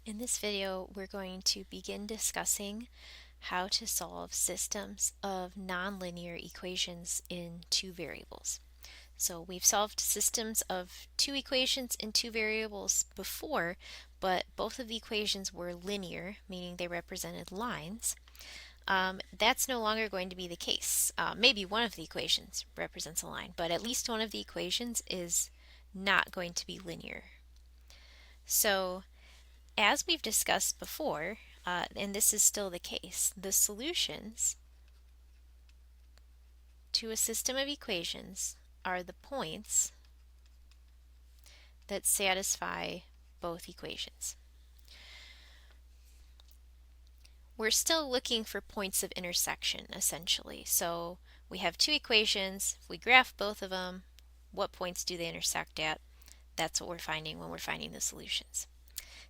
In this video, we're going to begin discussing how to solve systems of nonlinear equations in two variables. So we've solved systems of two equations in two variables before, but both of the equations were linear, meaning they represented lines. That's no longer going to be the case. Maybe one of the equations represents a line, but at least one of the equations is not going to be linear. So as we've discussed before, and this is still the case, the solutions to a system of equations are the points that satisfy both equations. We're still looking for points of intersection, essentially. So we have two equations. If we graph both of them, what points do they intersect at? That's what we're finding when we're finding the solutions.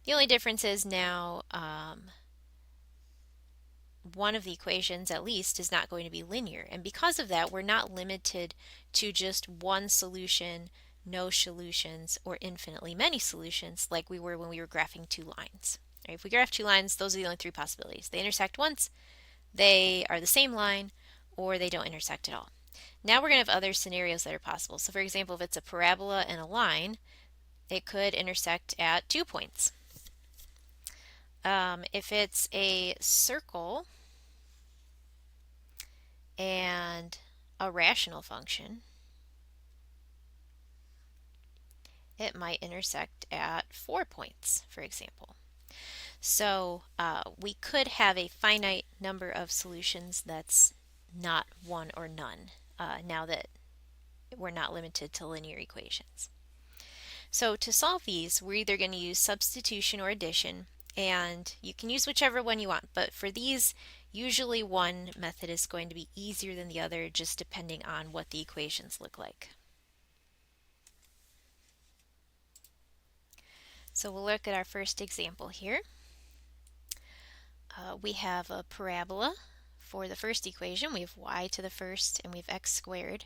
The only difference is now one of the equations at least is not going to be linear, and because of that we're not limited to just one solution, no solutions, or infinitely many solutions like we were when we were graphing two lines. Right? If we graph two lines, those are the only three possibilities. They intersect once, they are the same line, or they don't intersect at all. Now we're going to have other scenarios that are possible. So for example, if it's a parabola and a line, it could intersect at 2 points. If it's a circle and a rational function, it might intersect at 4 points, for example. So we could have a finite number of solutions that's not one or none, now that we're not limited to linear equations. So to solve these, we're either going to use substitution or addition, and you can use whichever one you want, but for these, usually one method is going to be easier than the other, just depending on what the equations look like. So we'll look at our first example here. We have a parabola for the first equation. We have y to the first and we have x squared.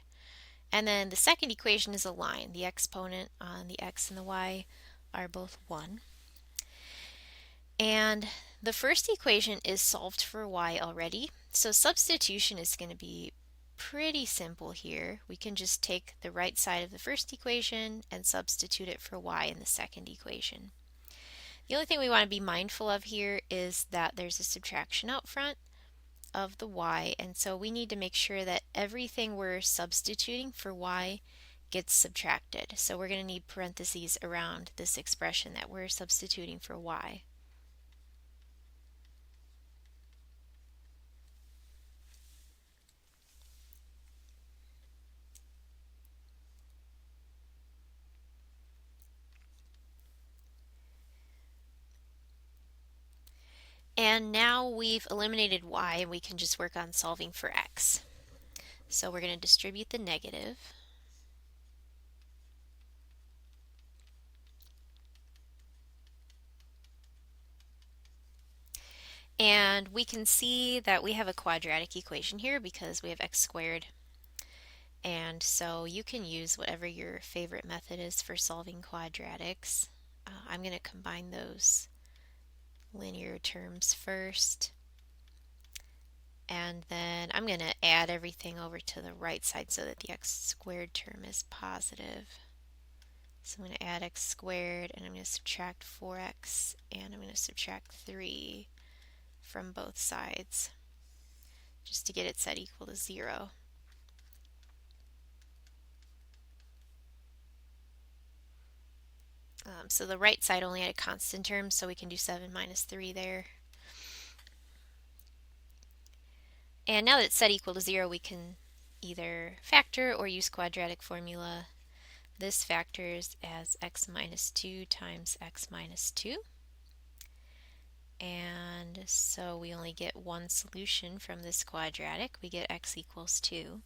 And then the second equation is a line. The exponent on the x and the y are both 1. And the first equation is solved for y already, so substitution is going to be pretty simple here. We can just take the right side of the first equation and substitute it for y in the second equation. The only thing we want to be mindful of here is that there's a subtraction out front of the y, and so we need to make sure that everything we're substituting for y gets subtracted. So we're going to need parentheses around this expression that we're substituting for y. And now we've eliminated y and we can just work on solving for x. So we're going to distribute the negative. And we can see that we have a quadratic equation here because we have x squared. And so you can use whatever your favorite method is for solving quadratics. I'm going to combine those linear terms first. And then I'm going to add everything over to the right side so that the x squared term is positive. So I'm going to add x squared and I'm going to subtract 4x and I'm going to subtract 3 from both sides just to get it set equal to 0. So the right side only had a constant term, so we can do 7 minus 3 there. And now that it's set equal to 0, we can either factor or use quadratic formula. This factors as x minus 2 times x minus 2. And so we only get one solution from this quadratic. We get x equals 2.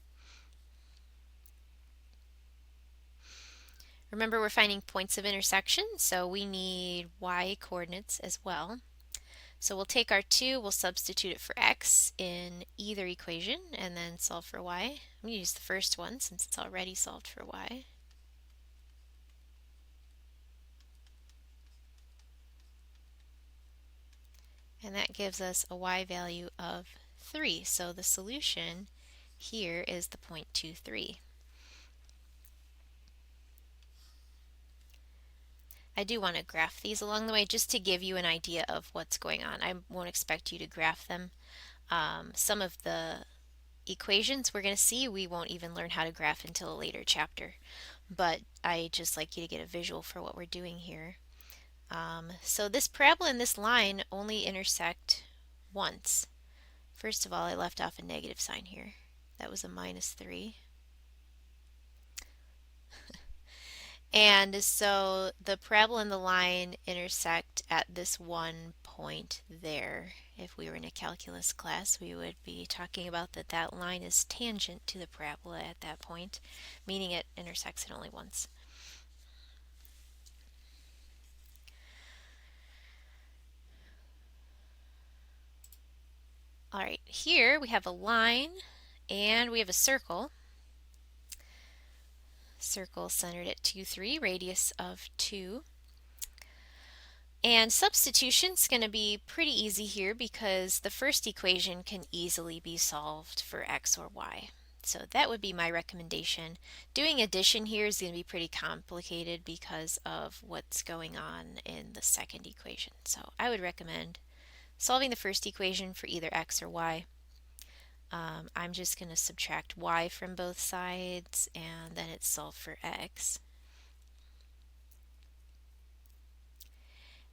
Remember, we're finding points of intersection, so we need y coordinates as well. So we'll take our 2, we'll substitute it for x in either equation, and then solve for y. I'm going to use the first one since it's already solved for y. And that gives us a y value of 3. So the solution here is the 0.23. I do want to graph these along the way just to give you an idea of what's going on. I won't expect you to graph them. Some of the equations we're going to see, we won't even learn how to graph until a later chapter. But I just like you to get a visual for what we're doing here. So this parabola and this line only intersect once. First of all, I left off a negative sign here. That was a -3. And so the parabola and the line intersect at this one point there. If we were in a calculus class, we would be talking about that line is tangent to the parabola at that point, meaning it intersects it only once. All right, here we have a line and we have a circle. Circle centered at 2, 3, radius of 2. And substitution is going to be pretty easy here because the first equation can easily be solved for x or y. So that would be my recommendation. Doing addition here is going to be pretty complicated because of what's going on in the second equation. So I would recommend solving the first equation for either x or y. I'm just going to subtract y from both sides and then it's solved for x.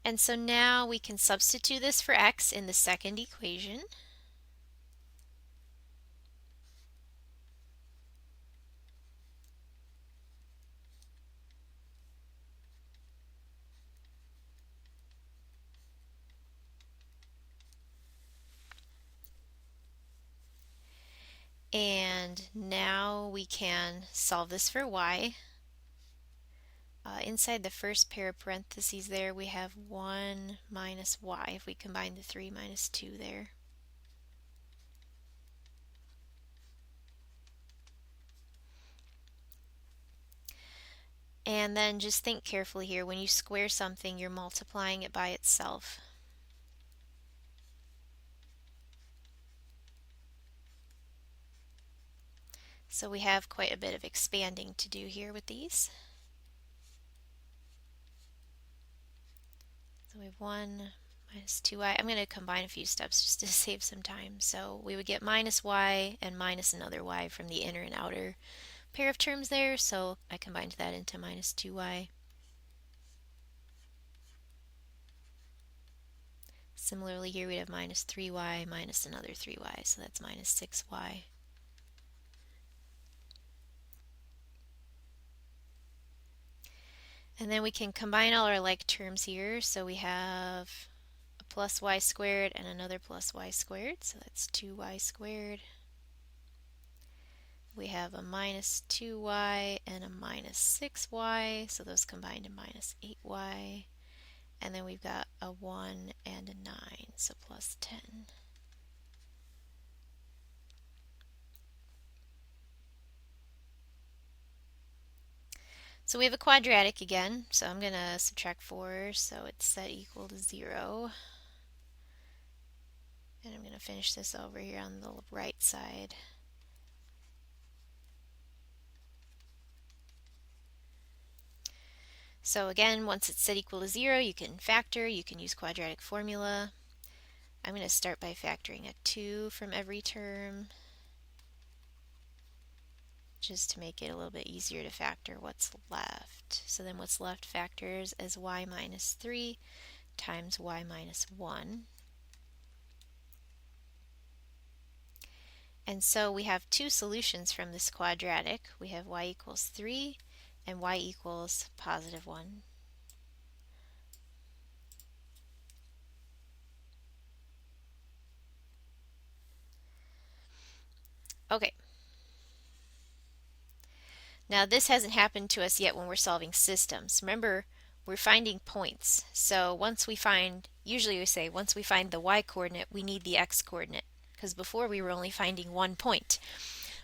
And so now we can substitute this for x in the second equation. And now we can solve this for y. Inside the first pair of parentheses there, we have 1 minus y if we combine the 3 minus 2 there. And then just think carefully here. When you square something, you're multiplying it by itself. So we have quite a bit of expanding to do here with these. So we have 1 minus 2y. I'm going to combine a few steps just to save some time. So we would get minus y and minus another y from the inner and outer pair of terms there. So I combined that into minus 2y. Similarly here we'd have minus 3y minus another 3y. So that's minus 6y. And then we can combine all our like terms here. So we have a plus y squared and another plus y squared. So that's 2y squared. We have a minus 2y and a minus 6y. So those combine to minus 8y. And then we've got a 1 and a 9. So plus 10. So we have a quadratic again, so I'm going to subtract 4, so it's set equal to 0. And I'm going to finish this over here on the right side. So again, once it's set equal to 0, you can factor, you can use quadratic formula. I'm going to start by factoring a 2 from every term, just to make it a little bit easier to factor what's left. So then what's left factors as y minus 3 times y minus 1. And so we have two solutions from this quadratic. We have y equals 3 and y equals positive 1. Okay. Now this hasn't happened to us yet when we're solving systems. Remember, we're finding points. So once we find, usually we say, once we find the y coordinate, we need the x coordinate. Because before we were only finding one point.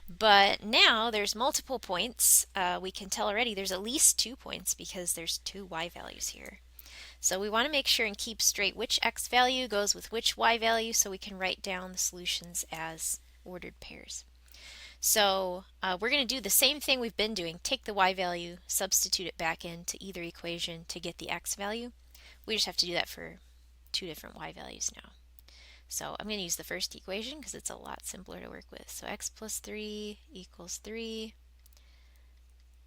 But now there's multiple points. We can tell already there's at least 2 points because there's 2 y values here. So we want to make sure and keep straight which x value goes with which y value so we can write down the solutions as ordered pairs. So we're going to do the same thing we've been doing. Take the y value, substitute it back into either equation to get the x value. We just have to do that for two different y values now. So I'm going to use the first equation because it's a lot simpler to work with. So x plus 3 equals 3.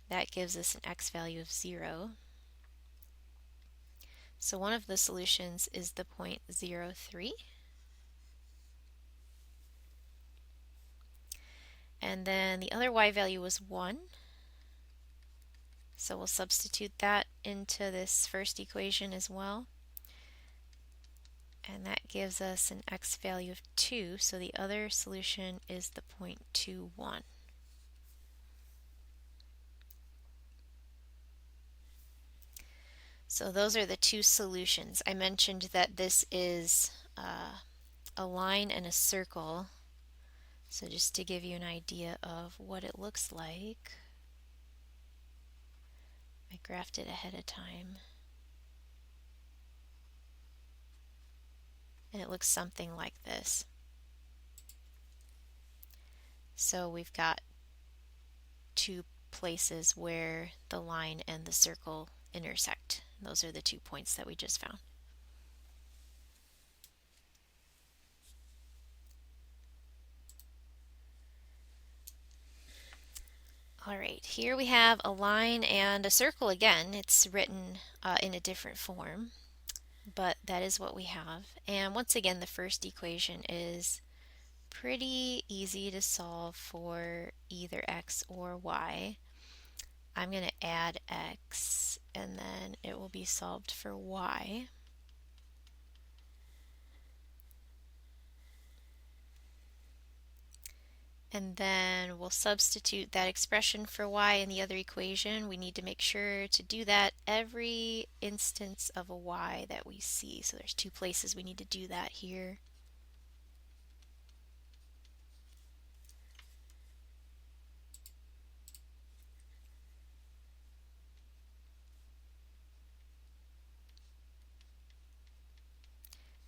That gives us an x value of 0. So one of the solutions is the point 0, 3. And then the other y value was 1. So we'll substitute that into this first equation as well. And that gives us an x value of 2. So the other solution is the point 2, 1. So those are the two solutions. I mentioned that this is a line and a circle. So just to give you an idea of what it looks like, I graphed it ahead of time. And it looks something like this. So we've got two places where the line and the circle intersect. Those are the 2 points that we just found. Alright, here we have a line and a circle again. It's written in a different form, but that is what we have. And once again, the first equation is pretty easy to solve for either x or y. I'm going to add x and then it will be solved for y. And then we'll substitute that expression for y in the other equation. We need to make sure to do that every instance of a y that we see. So there's two places we need to do that here.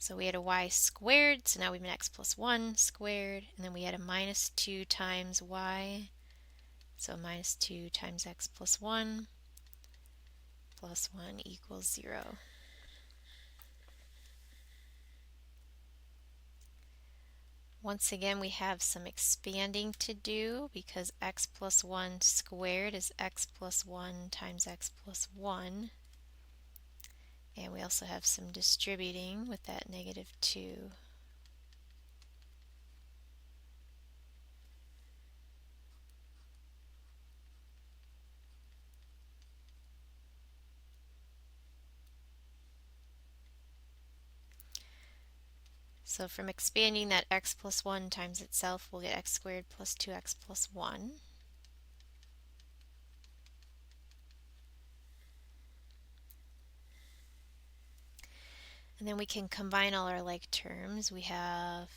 So we had a y squared, so now we have an x plus 1 squared, and then we had a minus 2 times y, so minus 2 times x plus 1 equals 0. Once again, we have some expanding to do because x plus 1 squared is x plus 1 times x plus 1. And we also have some distributing with that negative 2. So from expanding that x plus 1 times itself, we'll get x squared plus 2x plus 1. And then we can combine all our like terms. We have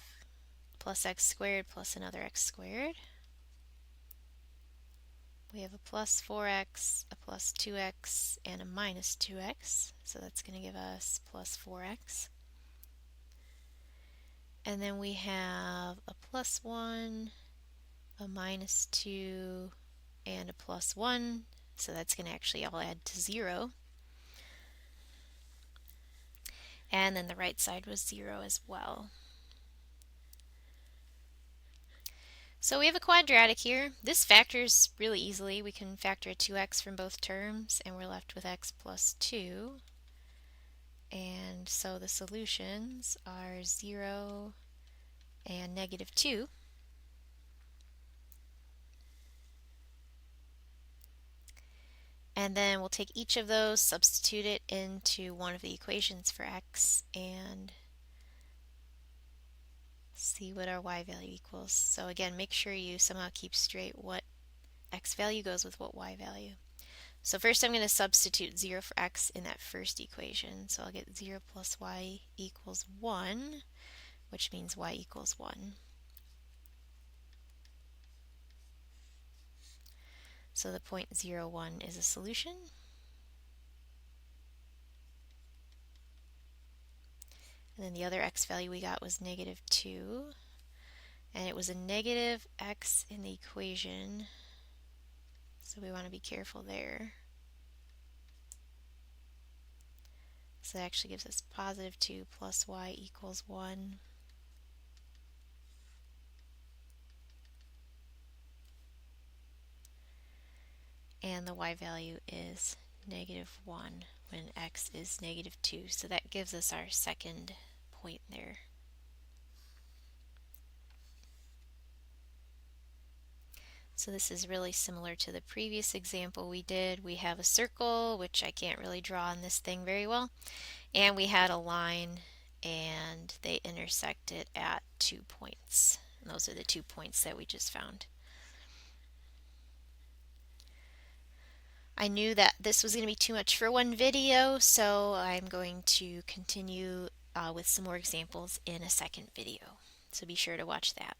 plus x squared plus another x squared. We have a plus 4x, a plus 2x, and a minus 2x. So that's going to give us plus 4x. And then we have a plus 1, a minus 2, and a plus 1. So that's going to actually all add to 0. And then the right side was 0 as well. So we have a quadratic here. This factors really easily. We can factor a 2x from both terms, and we're left with x plus 2. And so the solutions are 0 and negative 2. And then we'll take each of those, substitute it into one of the equations for x, and see what our y value equals. So again, make sure you somehow keep straight what x value goes with what y value. So first I'm going to substitute 0 for x in that first equation. So I'll get 0 plus y equals 1, which means y equals 1. So the point 0, 1 is a solution. And then the other x value we got was negative 2. And it was a negative x in the equation, so we want to be careful there. So that actually gives us positive 2 plus y equals 1. And the y value is negative 1 when x is negative 2. So that gives us our second point there. So this is really similar to the previous example we did. We have a circle, which I can't really draw on this thing very well, and we had a line and they intersected at 2 points. And those are the 2 points that we just found. I knew that this was going to be too much for one video, so I'm going to continue with some more examples in a second video. So be sure to watch that.